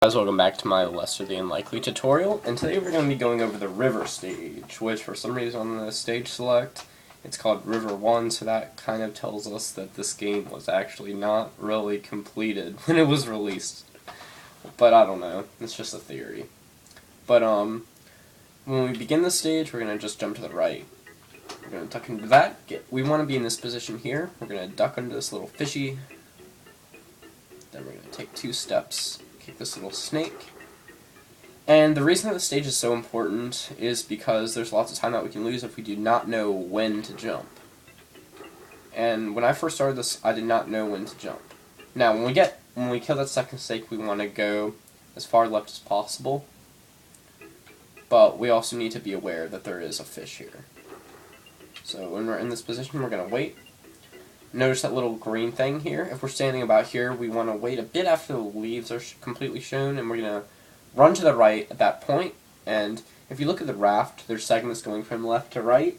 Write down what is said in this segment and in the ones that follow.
Guys, welcome back to my Lesser the Unlikely tutorial, and today we're going to be going over the River stage, which for some reason on the stage select, it's called River 1, so that kind of tells us that this game was actually not really completed when it was released. But I don't know, it's just a theory. But when we begin the stage, we're going to just jump to the right. We're going to duck into that. We want to be in this position here. We're going to duck under this little fishy. Then we're going to take 2 steps. Kick this little snake. And the reason that the stage is so important is because there's lots of time that we can lose if we do not know when to jump. And when I first started this, I did not know when to jump. Now, when we kill that second snake, we want to go as far left as possible. But we also need to be aware that there is a fish here. So when we're in this position, we're going to wait. Notice that little green thing here. If we're standing about here, we want to wait a bit after the leaves are completely shown, and we're going to run to the right at that point. And if you look at the raft, there's segments going from left to right.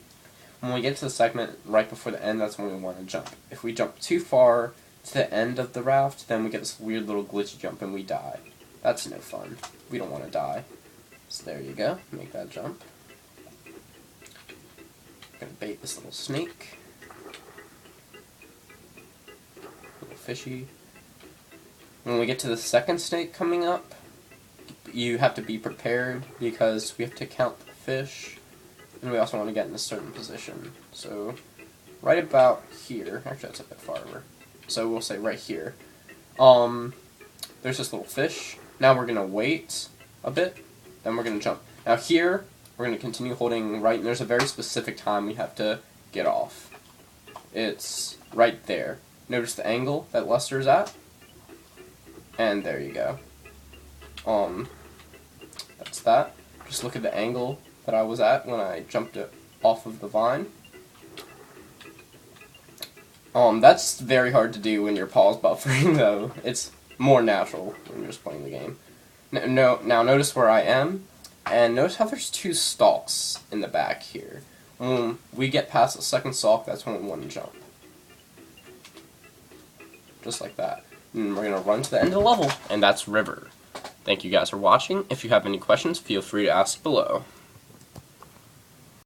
When we get to the segment right before the end, that's when we want to jump. If we jump too far to the end of the raft, then we get this weird little glitchy jump and we die. That's no fun. We don't want to die. So there you go. Make that jump. I'm going to bait this little snake. Fishy. When we get to the second snake coming up, you have to be prepared because we have to count the fish, and we also want to get in a certain position. So right about here, actually that's a bit farther, so we'll say right here. There's this little fish. Now we're going to wait a bit, then we're going to jump. Now here, we're going to continue holding right, and there's a very specific time we have to get off. It's right there. Notice the angle that Lester's at, and there you go. That's that. Just look at the angle that I was at when I jumped it off of the vine. That's very hard to do when your paw's buffering, though. It's more natural when you're just playing the game. Now notice where I am, and notice how there's 2 stalks in the back here. When we get past the second stalk, that's when we want to jump. Just like that. And we're going to run to the end of the level, and that's River. Thank you guys for watching. If you have any questions, feel free to ask below.